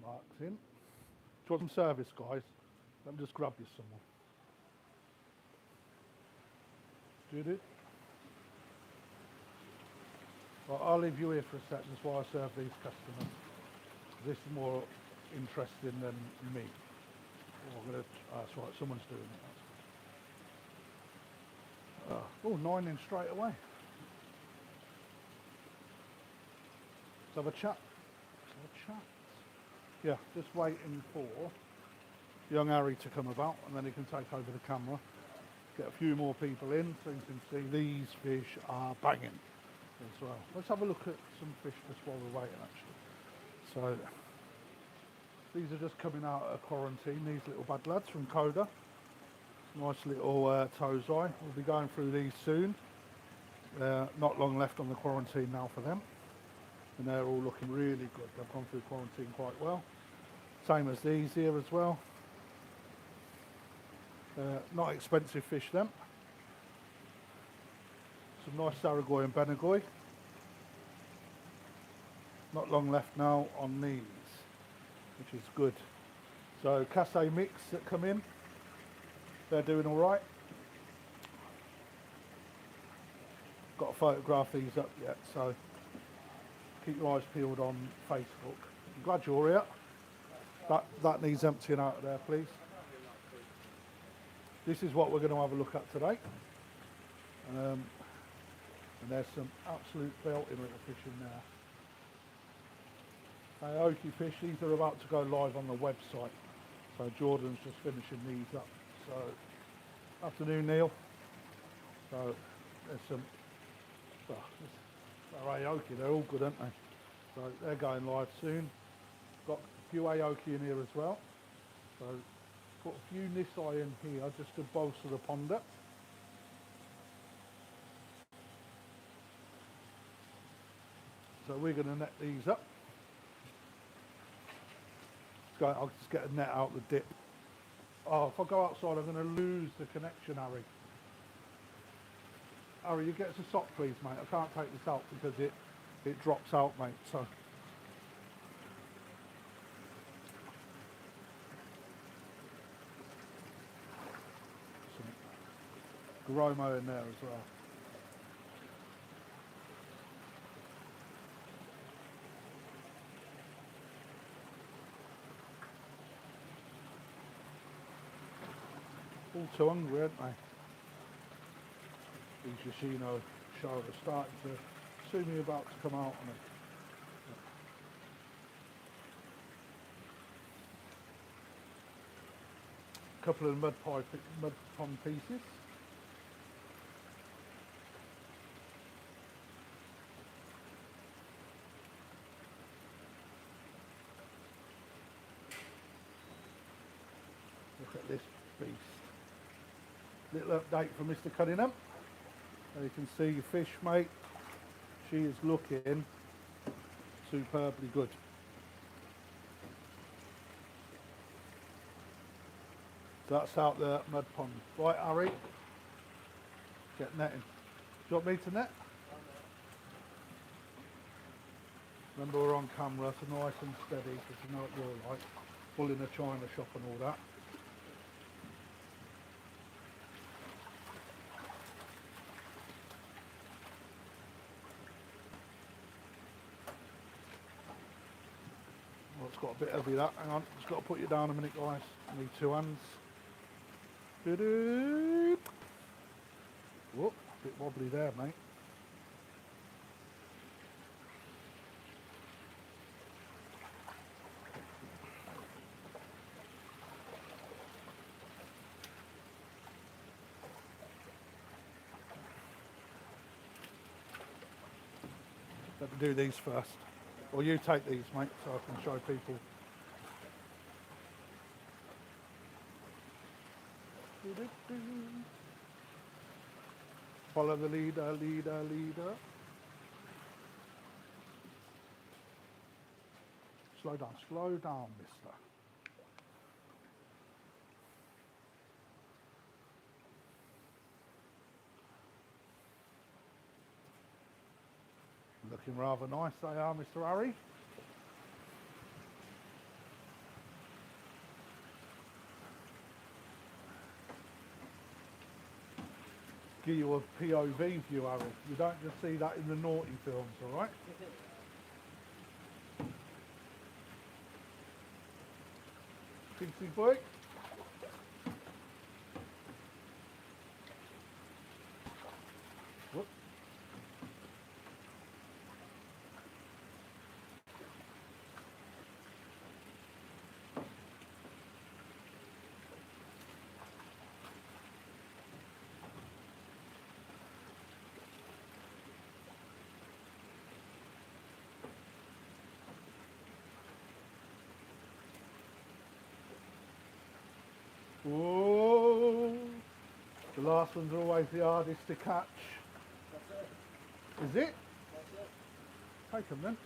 marks in. Do you want some service, guys? Let me just grab you someone. Did it? Well, I'll leave you here for a second while I serve these customers. This is more interesting than me. Oh, that's right, someone's doing it. Oh, 9 in straight away. Let's have a chat. Yeah, just waiting for young Harry to come about, and then he can take over the camera. Get a few more people in so you can see these fish are banging as well. Let's have a look at some fish just while we're waiting actually. So these are just coming out of quarantine, these little bad lads from Coda. Nice little tozai. We'll be going through these soon. Not long left on the quarantine now for them. And they're all looking really good. They've gone through quarantine quite well. Same as these here as well. Not expensive fish them. Some nice Saragoy and Benegoy. Not long left now on these, which is good. So Casse mix that come in, they're doing all right. Got to photograph these up yet, so keep your eyes peeled on Facebook. I'm glad you're here. That needs emptying out of there, please. This is what we're going to have a look at today. And there's some absolute belting little fish in there. Aoki fish, these are about to go live on the website. So Jordan's just finishing these up. So, afternoon Neil. So there's some, they're Aoki, they're all good, aren't they? So they're going live soon. Got a few Aoki in here as well. So put a few Nisai in here just to bolster the ponder. So we're going to net these up. I'll just get a net out the dip. Oh, if I go outside, I'm going to lose the connection, Harry. Harry, you get us a sock, please, mate. I can't take this out because it drops out, mate. So. Some Gromo in there as well. All too hungry, aren't they? These Yoshino show are starting to soon be about to come out on it. A couple of mud pond pieces. Look at this beast. Little update from Mr. Cunningham. There you can see your fish, mate. She is looking superbly good. So that's out there at mud pond. Right, Harry. Get netting. Do you want me to net? Remember we're on camera, so nice and steady because you know what you're like. Full in a china shop and all that. It's got a bit heavy that, hang on, just got to put you down a minute guys, I need 2 hands. Whoop, a bit wobbly there mate. Let me do these first. Or you take these, mate, so I can show people. Follow the leader, leader, leader. Slow down, mister. Looking rather nice they are, Mr. Harry. give you a POV view, Harry. You don't just see that in the naughty films, all right? Kingsy boy. Whoop. Whoa! The last ones are always the hardest to catch. Is it? Take them then.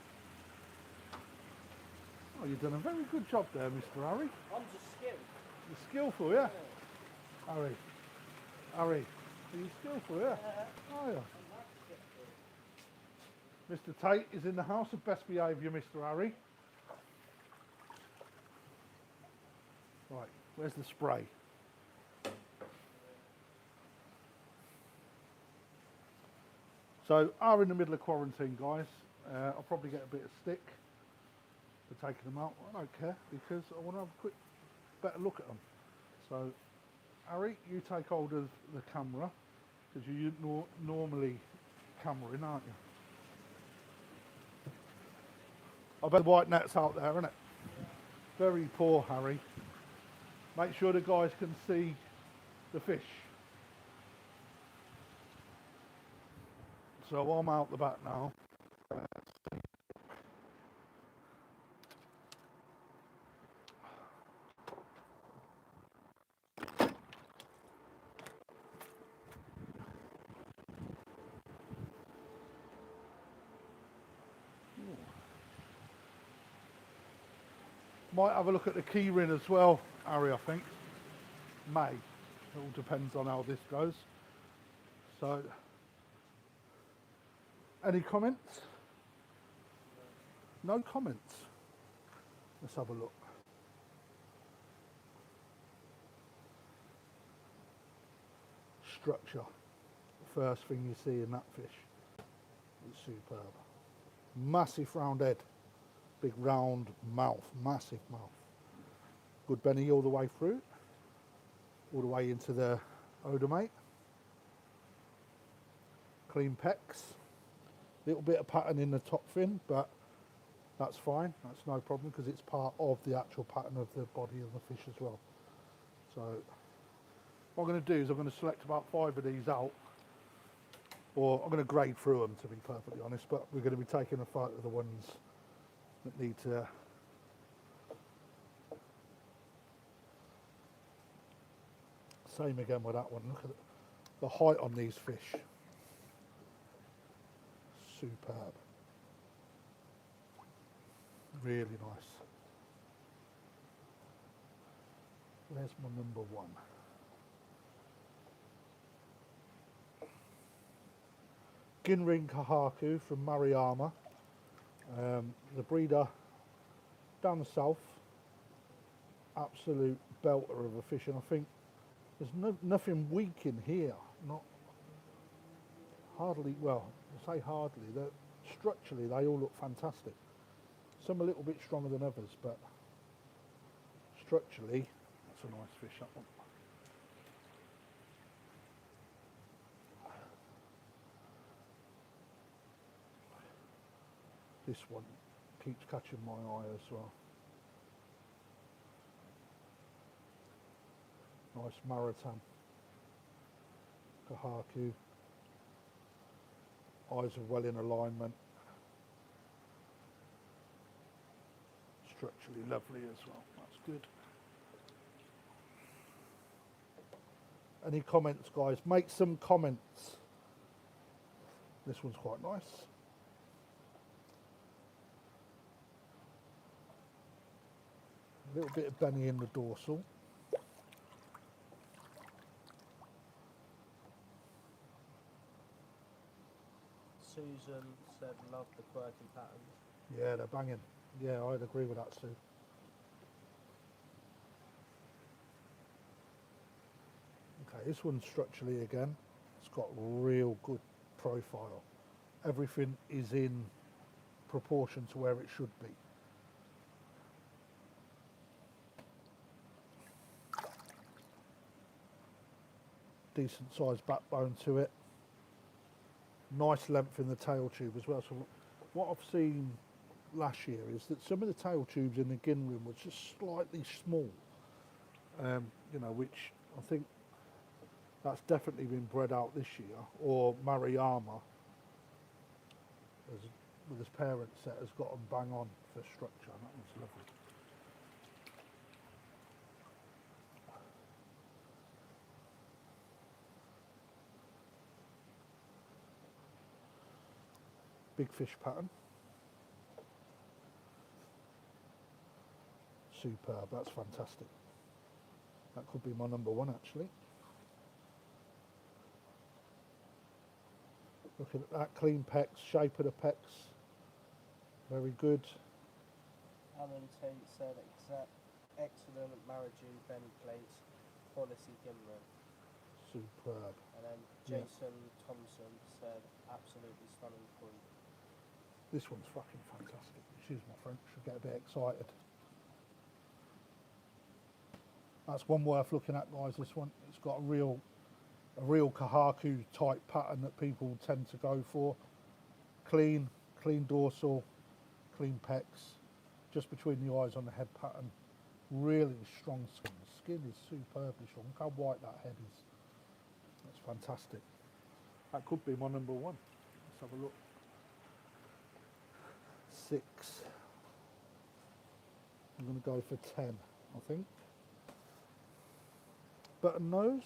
Oh, you've done a very good job there, Mr. Harry. I'm just skilled. You're skillful, yeah? Harry. Harry. Are you skillful, yeah? Oh, yeah. Mr. Tate is in the house of best behaviour, Mr. Harry. Right, where's the spray? So, are in the middle of quarantine, guys. I'll probably get a bit of stick for taking them out. I don't care because I want to have a quick, better look at them. So, Harry, you take hold of the camera because you normally cameraing, aren't you? I bet the white net's out there, isn't it? Very poor, Harry. Make sure the guys can see the fish. So I'm out the back now. Might have a look at the key ring as well, Harry, I think. May. It all depends on how this goes. So, any comments? No comments. Let's have a look. Structure. The first thing you see in that fish is superb. Massive round head. Big round mouth, massive mouth. Good benny all the way through, all the way into the odomate. Clean pecs. Little bit of pattern in the top fin, but that's fine. That's no problem because it's part of the actual pattern of the body of the fish as well. So what I'm going to do is I'm going to select about 5 of these out, or I'm going to grade through them to be perfectly honest, but we're going to be taking a photo of the ones that need to same again with that one. Look at the height on these fish. Superb. Really nice. Where's my number one? GR Kohaku from Maruyama. The breeder down the south, absolute belter of a fish, and I think there's nothing weak in here. Not hardly. Well, I say hardly. Structurally, they all look fantastic. Some a little bit stronger than others, but structurally, that's a nice fish. That one. This one keeps catching my eye as well. Nice Maruyama Kohaku. Eyes are well in alignment. Structurally lovely as well. That's good. Any comments, guys? Make some comments. This one's quite nice. A little bit of benny in the dorsal. Susan said love the quirky patterns. Yeah, they're banging. Yeah, I'd agree with that, Sue. Okay, this one's structurally again. It's got real good profile. Everything is in proportion to where it should be. Decent sized backbone to it. Nice length in the tail tube as well. So what I've seen last year is that some of the tail tubes in the Ginrin were just slightly small. You know, which I think that's definitely been bred out this year. Or Maruyama, with his parent set, has got them bang on for structure. That one's lovely. Big fish pattern. Superb, that's fantastic. That could be my number one actually. Looking at that, clean pecs, shape of the pecs, very good. Alan Tate said excellent Marujama Benny plates, quality Gimrin. Superb. And then Jason Thompson said absolutely stunning point. This one's fucking fantastic. Excuse my French, I get a bit excited. That's one worth looking at, guys. This one, it's got a real Kohaku type pattern that people tend to go for. Clean dorsal, clean pecs, just between the eyes on the head pattern. Really strong skin. The skin is superbly strong. Look how white that head is. That's fantastic. That could be my number one. Let's have a look. 6. I'm going to go for 10, I think. Button nose.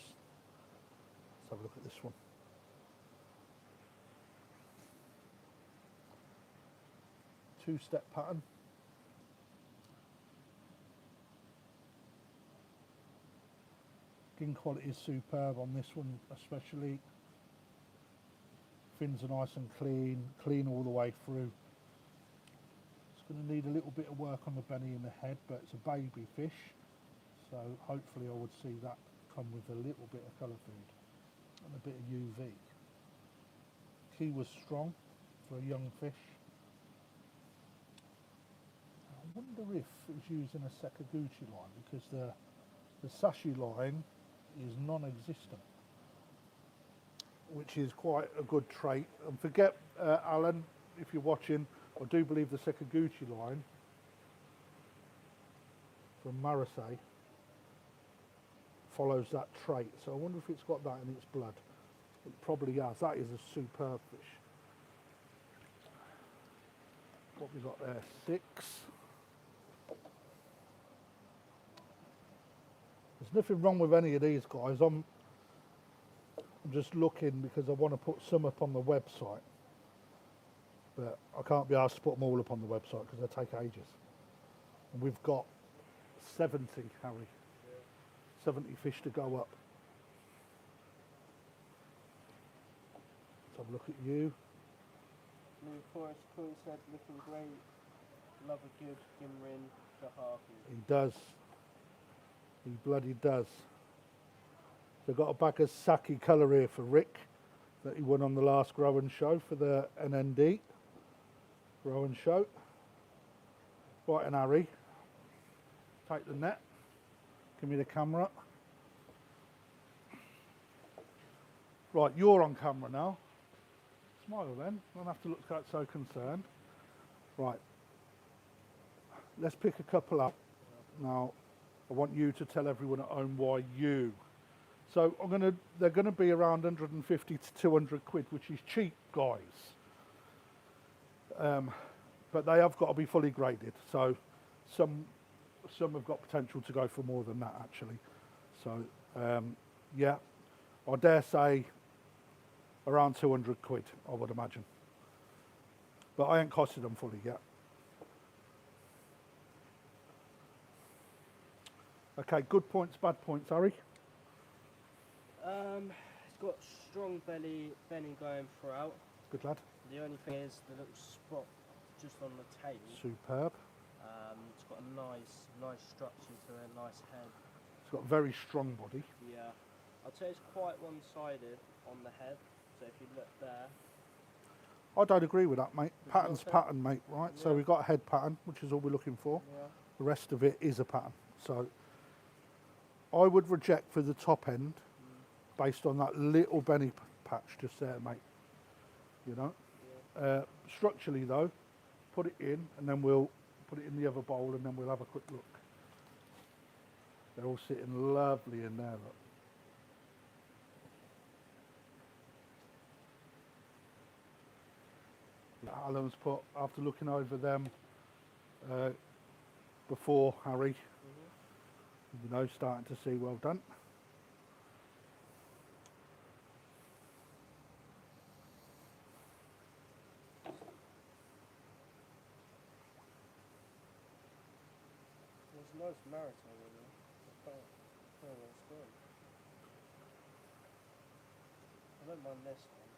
Let's have a look at this one. Two-step pattern. Skin quality is superb on this one especially. Fins are nice and clean all the way through. It's going to need a little bit of work on the belly and the head, but it's a baby fish, so hopefully I would see that come with a little bit of colour food and a bit of UV. Key was strong for a young fish. I wonder if it's using a Sakaguchi line, because the Sashi line is non-existent, which is quite a good trait. And forget, Alan, if you're watching, I do believe the Sakaguchi line from Marase follows that trait. So I wonder if it's got that in its blood. It probably has. That is a superb fish. What we got there? 6. There's nothing wrong with any of these guys. I'm just looking because I want to put some up on the website, but I can't be asked to put them all up on the website because they take ages. And we've got 70, Harry. 70 fish to go up. Let's have a look at you. Blue Forest Cool said looking great. Love a good Gimrin Kohaku. He does. He bloody does. So got a bag of Saki colour here for Rick that he won on the last Rowan show for the NND Rowan show. Right, and Harry, take the net. Give me the camera. Right, you're on camera now. Smile then, don't have to look quite so concerned. Right, let's pick a couple up. Now, I want you to tell everyone at home why you. So they're gonna be around 150 to 200 quid, which is cheap, guys. But they have got to be fully graded. So some have got potential to go for more than that actually. So yeah, I dare say around 200 quid, I would imagine. But I ain't costed them fully yet. Okay, good points, bad points, Harry. It's got strong belly going throughout. Good lad. The only thing is the little spot just on the tail. Superb. It's got a nice structure to it, nice head. It's got a very strong body. Yeah, I'd say it's quite one-sided. on the head. So if you look there, I don't agree with that, mate. You Pattern's not think? pattern, mate, right? So Yeah. we've got a head pattern, which is all we're looking for. yeah, The rest of it is a pattern. So I would reject for the top end based on that little Benny patch just there, mate. You know? yeah. Structurally, though, put it in, and then we'll put it in the other bowl, and then we'll have a quick look. They're all sitting lovely in there, look. Alan's put, after looking over them before, Harry, you know, starting to see, well done. There's a nice maritime in there. Oh, that's good. I don't mind this one.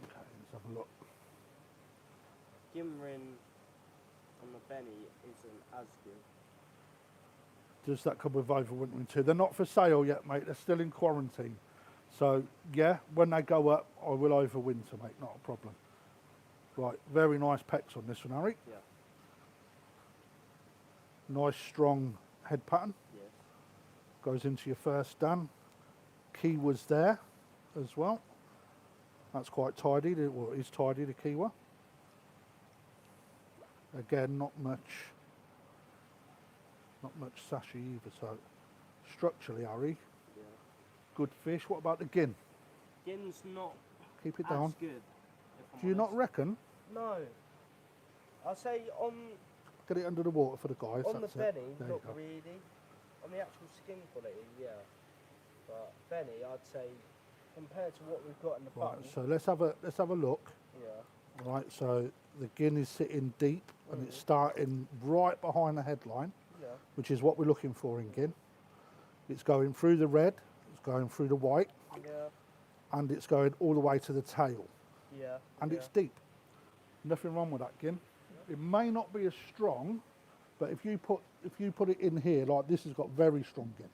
Okay, let's have a look. Gimrin on the Benny isn't as good. Does that come with overwintering too? They're not for sale yet, mate. They're still in quarantine. So, yeah, when they go up, I will overwinter, mate. Not a problem. Right, very nice pecs on this one, Harry. Yeah. Nice, strong head pattern. Yes. Goes into your first dam. Kiwa's there as well. That's quite tidy. Well, it is tidy, the Kiwa. Again, not much sashi either. So, structurally, Harry, Yeah. good fish. What about the gin? Gin's not Keep it as down. good. If I'm Do you not honest. reckon? No. I'll say on Get it under the water for the guys. the That's it. Benny, There you not go. really. On the actual skin quality, yeah. But Benny, I'd say compared to what we've got in the Right, bottle, so let's have a look. yeah. Right, so the gin is sitting deep and it's starting right behind the headline, Yeah. which is what we're looking for in gin. It's going through the red, it's going through the white, Yeah. and it's going all the way to the tail. Yeah. And yeah. it's deep. Nothing wrong with that gin. It may not be as strong, but if you put it in here, like this has got very strong gin.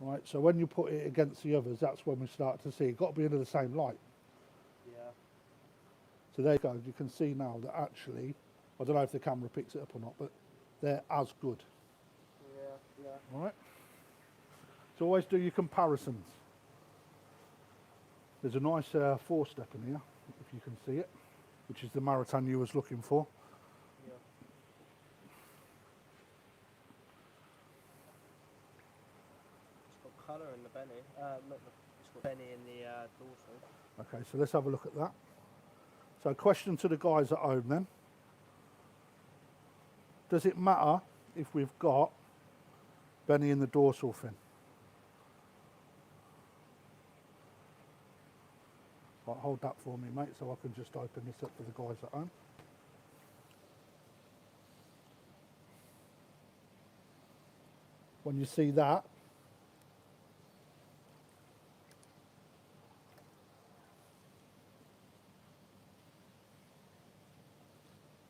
Right, so when you put it against the others, that's when we start to see. It's got to be under the same light. Yeah. So there you go. You can see now that actually, I don't know if the camera picks it up or not, but they're as good. Yeah. Yeah. All right. So always do your comparisons. There's a nice 4-step in here, if you can see it, which is the Maritain you was looking for. Yeah. It's got colour in the Benny. It's got Benny in the dorsal. Okay, so let's have a look at that. So question to the guys at home then. Does it matter if we've got Benny in the dorsal fin? Right, hold that for me, mate, so I can just open this up for the guys at home. When you see that,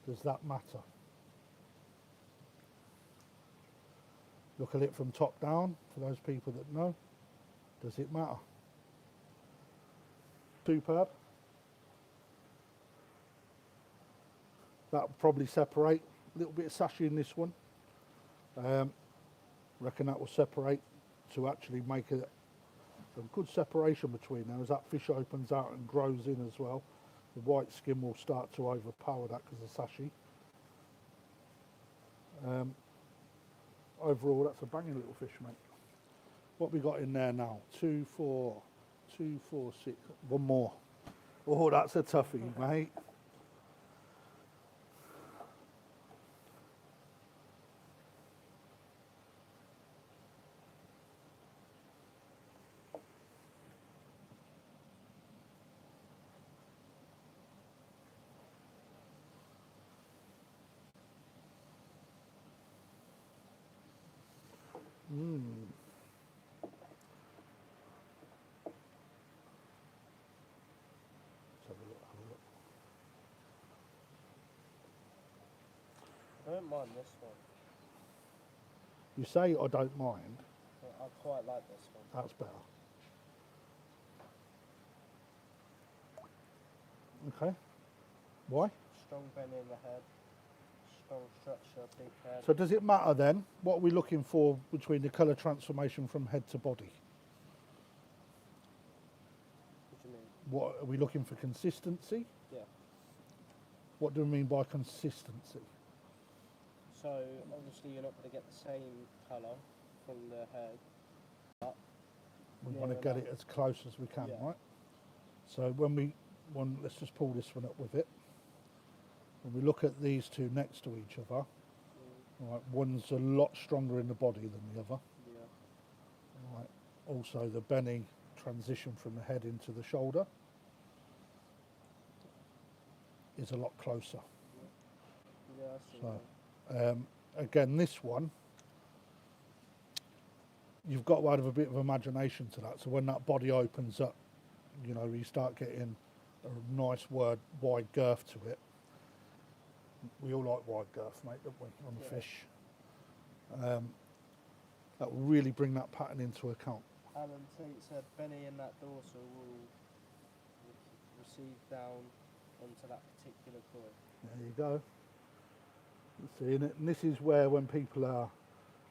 does that matter? Look at it from top down, for those people that know. Does it matter? Superb. That'll probably separate. A little bit of sashi in this one. Reckon that will separate to actually make a good separation between them as that fish opens out and grows in as well. The white skin will start to overpower that because of sashi. Overall, that's a banging little fish, mate. What we got in there now? 2, 4, 2, 4, 6. One more. Oh, that's a toughie, mate. Let's have a look, have a look. I don't mind this one. You say I don't mind. But I quite like this one. That's better. Okay. Why? Strong bend in the head, strong structure, big head. So does it matter then? What are we looking for between the colour transformation from head to body? What do you mean? What are we looking for? Consistency? Yeah. What do we mean by consistency? So obviously you're not going to get the same colour from the head. But We near want to get it enough. as close as we can, Yeah. right? So let's just pull this one up with it. When we look at these two next to each other, right, one's a lot stronger in the body than the other. Yeah. Right. Also, the Benny transition from the head into the shoulder is a lot closer. Yeah, I see So, that. again, this one, you've got to add a bit of imagination to that. So when that body opens up, you know, you start getting a nice wide girth to it. We all like wide girth, mate, don't we, on the Yeah. fish? That will really bring that pattern into account. Alan Tate said Benny in that dorsal will receive down onto that particular koi. There you go. See, and this is where when people are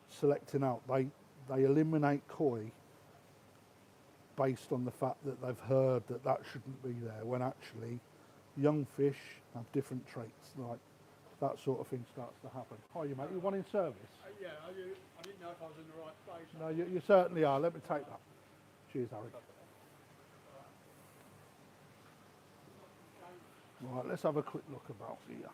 selecting out, they eliminate koi based on the fact that they've heard that that shouldn't be there, when actually young fish have different traits, like that sort of thing starts to happen. Hi, you mate, you want in service? Yeah, I didn't know if I was in the right place. No, you certainly are. Let me take that. Cheers, Harry. Right, let's have a quick look about here.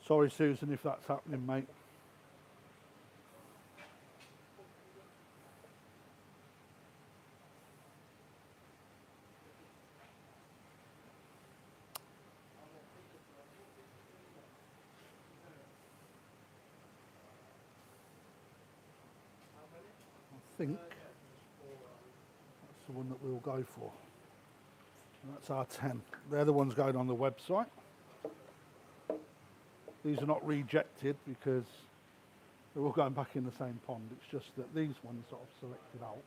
Sorry, Susan, if that's happening, mate. I think that's the one that we'll go for. And that's our 10. They're the ones going on the website. These are not rejected because they're all going back in the same pond. It's just that these ones that I've selected out.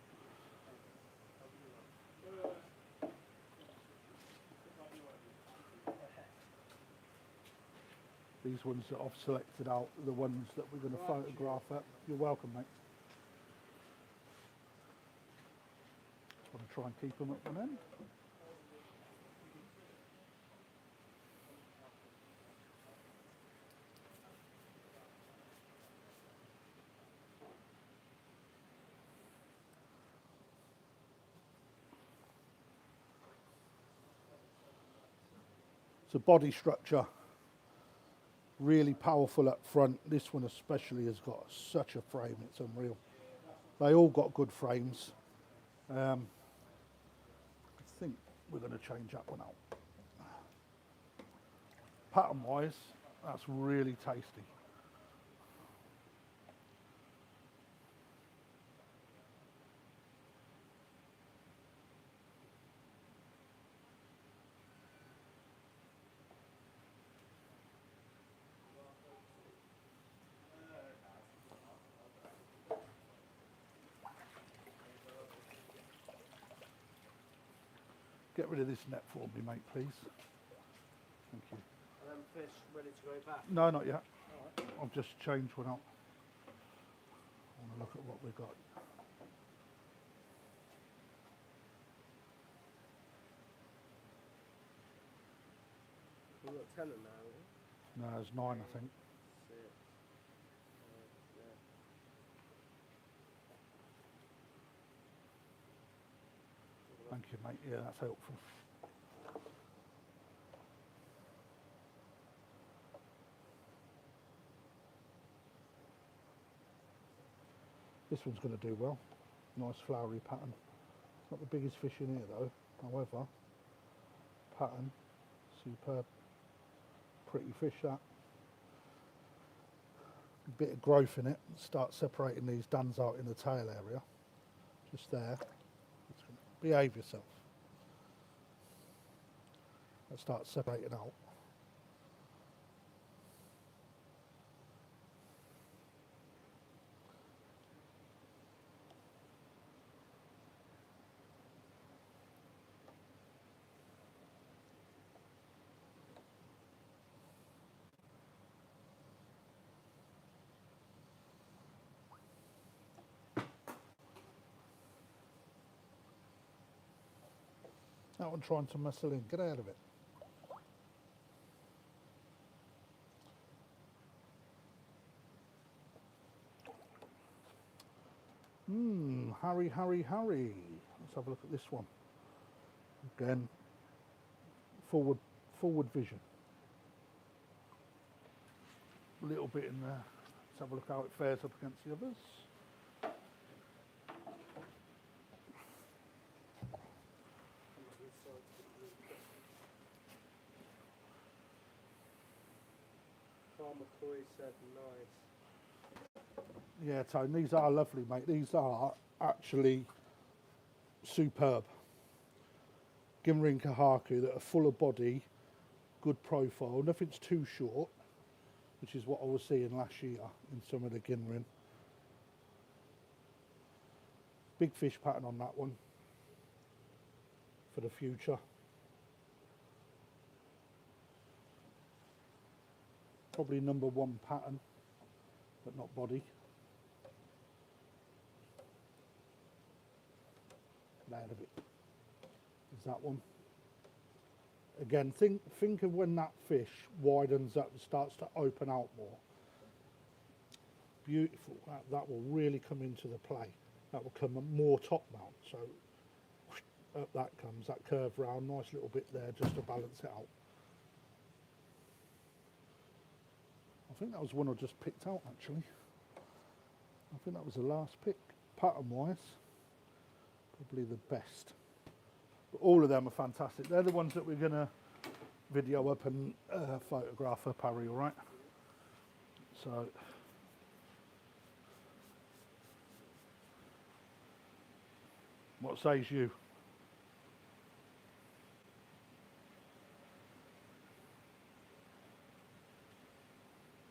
These ones that I've selected out are the ones that we're going to photograph at. You're welcome, mate. I'm going to try and keep them at one end. So body structure, really powerful up front. This one especially has got such a frame, it's unreal. They all got good frames. I think we're going to change that one out. Pattern wise, that's really tasty. Get rid of this net for me, mate, please. Thank you. Are them fish ready to go back? No, not yet. I've just changed one out. I want to look at what we've got. We've got 10 in there, haven't we? No, there's 9, I think. Six. Yeah. Thank you, mate. Yeah, that's helpful. This one's going to do well. Nice flowery pattern. It's not the biggest fish in here though. However, pattern, superb. Pretty fish that. a bit of growth in it, start separating these duns out in the tail area. Just there. Behave yourself. And start separating out. That one trying to muscle in, get out of it. Hurry, hurry, hurry. Let's have a look at this one. Again, forward vision. A little bit in there. Let's have a look how it fares up against the others. McCoy said nice. Yeah, Tone, these are lovely, mate. These are actually superb. Ginrin Kohaku that are full of body, good profile, nothing's too short, which is what I was seeing last year in some of the Ginrin. Big fish pattern on that one for the future. Probably #1 pattern, but not body. Out of it is that one. Again, think of when that fish widens up and starts to open out more. Beautiful. That will really come into the play. That will come more top mount. So up that comes, that curve round, nice little bit there just to balance it out. I think that was one I just picked out actually. I think that was the last pick, pattern wise. Probably the best. But all of them are fantastic. They're the ones that we're going to video up and photograph up, Harry, all right? So, what says you?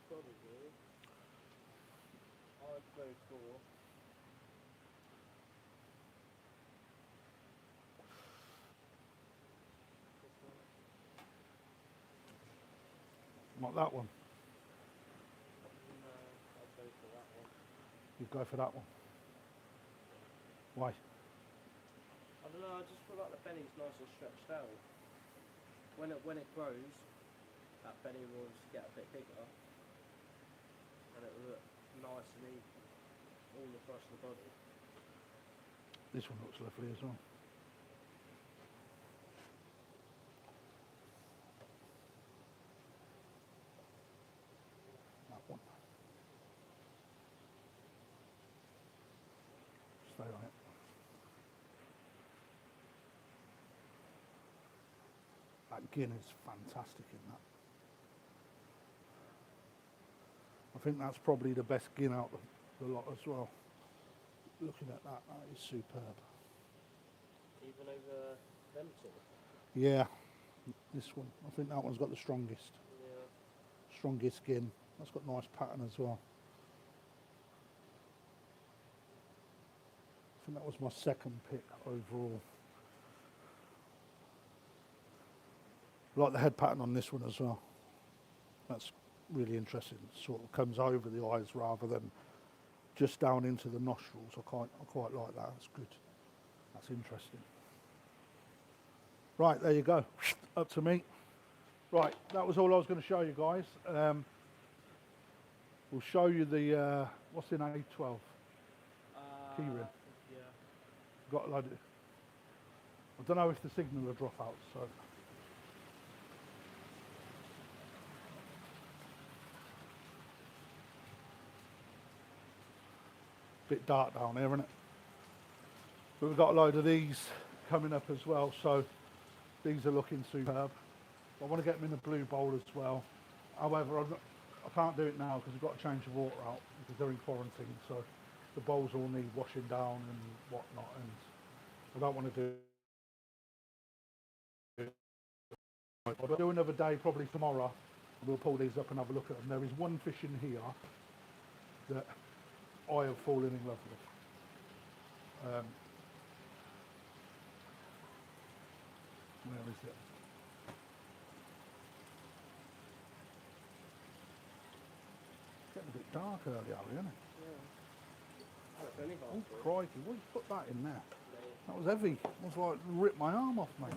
Probably. I'd go for. What, that one? No, I'd go for that one. You'd go for that one. Why? I don't know, I just feel like the belly's nice and stretched out. When it grows, that belly will just get a bit bigger and it will look nice and even all across the body. This one looks lovely as well. That one. Stay on it. That gin is fantastic in that. I think that's probably the best gin out of the lot as well. Looking at that, that is superb. Even over them two? Yeah, this one. I think that one's got the strongest. Yeah. Strongest skin. That's got nice pattern as well. I think that was my second pick overall. Like the head pattern on this one as well. That's really interesting. It sort of comes over the eyes rather than just down into the nostrils. I quite like that. That's good. That's interesting. Right, there you go. Up to me. Right, that was all I was going to show you guys. We'll show you the what's in A12 keyring. Yeah. Got a load of, I don't know if the signal will drop out, so. Bit dark down here, isn't it? But we've got a load of these coming up as well, so these are looking superb. I want to get them in a blue bowl as well. However, I can't do it now because we've got to change the water out because they're in quarantine. So the bowls all need washing down and whatnot, and I don't want to do it. I'll do another day probably tomorrow, and we'll pull these up and have a look at them. There is one fish in here that I have fallen in love with. Where is it? It's getting a bit dark early, isn't it? Oh, crikey, what did you put that in there? That was heavy. It was like ripped my arm off, mate.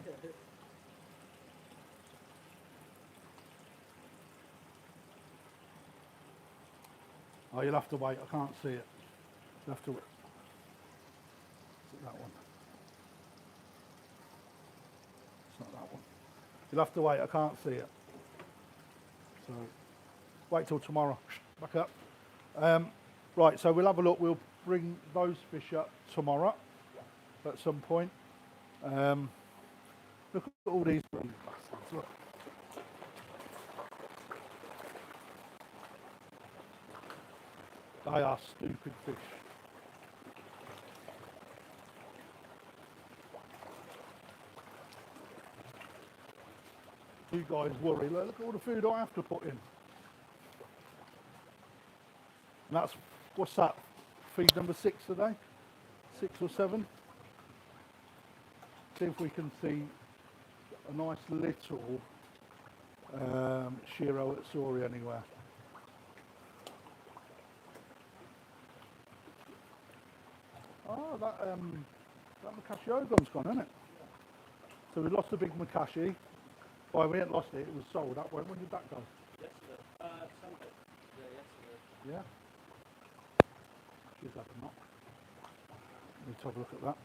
Oh, you'll have to wait. I can't see it. You'll have to wait. Is it that one? It's not that one. You'll have to wait. I can't see it. So, wait till tomorrow. Back up. Right, so we'll have a look. We'll bring those fish up tomorrow at some point. Look at all these bastards. Look. They are stupid fish. You guys worry. Look at all the food I have to put in. And that's, what's that? Feed number 6 today? 6 or 7? See if we can see a nice little Shiro at Sori anywhere. Oh, that Makashi Ogon's gone, isn't it? So we lost the big Makashi. Well, we ain't lost it, it was sold. That when did that go? Yesterday. Sunday. Yeah, yesterday. Yeah. She's had a knock. Let's have a look at that.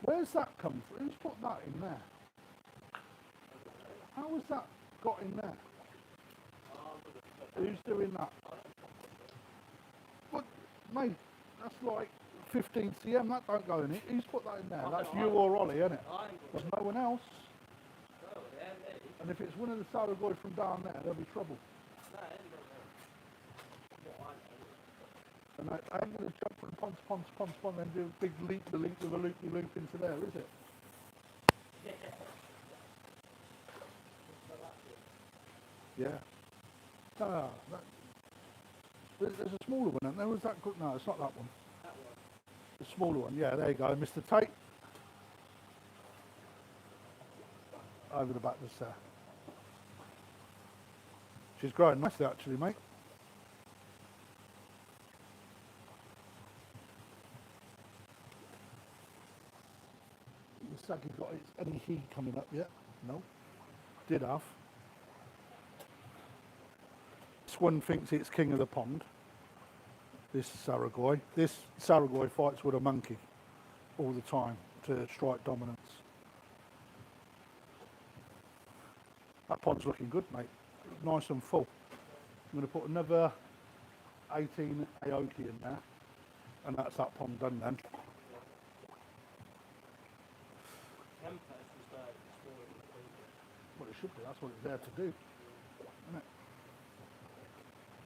Where's that come from? Who's put that in there? How has that got in there? Who's doing that? But, mate, that's like 15 cm, that don't go in it. Who's put that in there? That's you or Ollie, isn't it? There's no one else. And if it's one of the Saragoi from down there, there'll be trouble. And I ain't going to jump from pond to pond and do a big leap with a loop into there, is it? Yeah. No, there's a smaller one, and there was that good. No, it's not that one. That one. The smaller one. Yeah, there you go, Mr. Tate. Over the back just there. She's growing nicely, actually, mate. The saggy got any heat coming up yet? No. Did have. This one thinks it's king of the pond. This Saragoi. This Saragoi fights with a monkey all the time to strike dominance. That pond's looking good, mate. Nice and full. I'm going to put another 18 Aoki in there, and that's that pond done then. Well, it should be. That's what it's there to do, isn't it?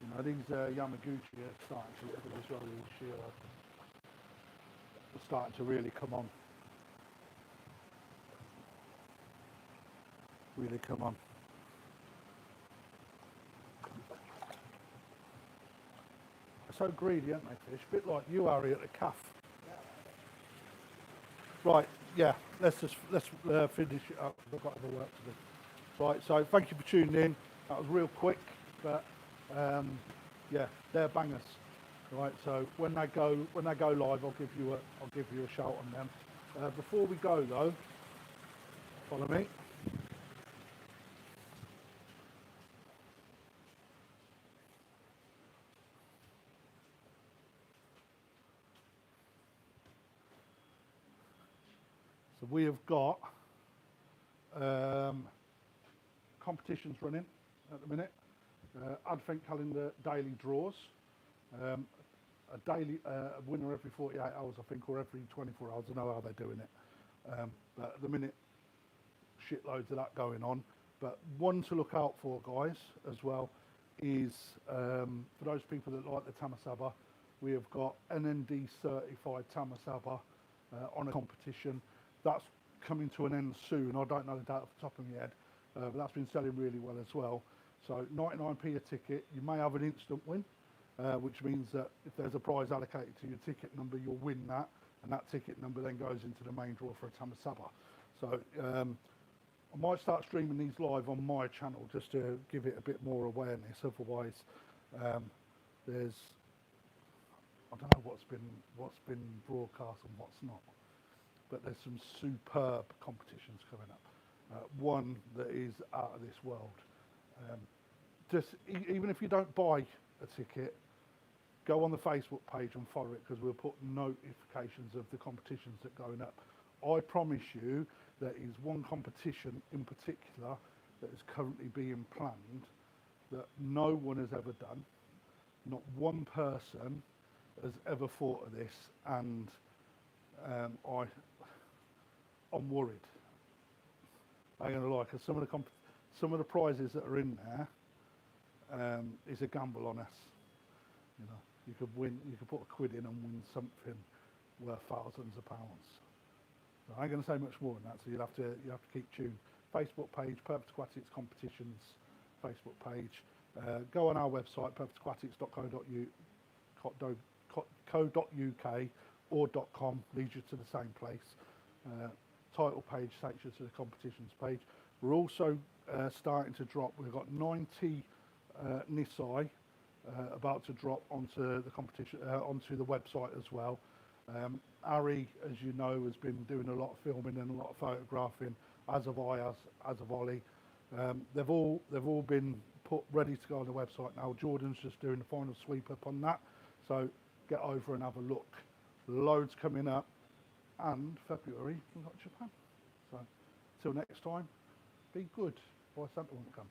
You know, these Yamaguchi are starting to look at this really Shiro. They're starting to really come on. Really come on. They're so greedy, aren't they, fish? A bit like you, Harry, at the calf. Right, yeah, let's finish it up. I've got other work to do. Right, so thank you for tuning in. That was real quick, but yeah, they're bangers. Right, so when they go live, I'll give you a shout on them. Before we go though, follow me. So we have got competitions running at the minute. Advent calendar daily draws. a daily a winner every 48 hours, I think, or every 24 hours. I don't know how they're doing it. But at the minute, shitloads of that going on. But one to look out for, guys, as well, is for those people that like the Tamasaba, we have got NND certified Tamasaba on a competition. That's coming to an end soon. I don't know the date off the top of my head, but that's been selling really well as well. So 99p a ticket, you may have an instant win, which means that if there's a prize allocated to your ticket number, you'll win that, and that ticket number then goes into the main draw for a Tamasaba. So I might start streaming these live on my channel just to give it a bit more awareness. Otherwise, there's, I don't know what's been broadcast and what's not, but there's some superb competitions coming up. One that is out of this world. Even if you don't buy a ticket, go on the Facebook page and follow it, because we'll put notifications of the competitions that are going up. I promise you there is one competition in particular that is currently being planned that no one has ever done. Not one person has ever thought of this, and I'm worried. I'm going to lie, because some of the prizes that are in there is a gamble on us. You know, you could win, you could put a quid in and win something worth thousands of pounds. So I ain't going to say much more than that. So you have to keep tuned. Facebook page, Purpose Aquatics Competitions Facebook page. Go on our website, purposeaquatics.co.uk or .com, leads you to the same place. Title page takes you to the competitions page. We're also starting to drop. We've got 90 Nisai about to drop onto the competition, onto the website as well. Ari, as you know, has been doing a lot of filming and a lot of photographing, as have I, as have Ollie. They've all been put ready to go on the website now. Jordan's just doing the final sweep up on that, so get over and have a look. Loads coming up, and February we've got Japan. So till next time, be good. Boy, Santa won't come.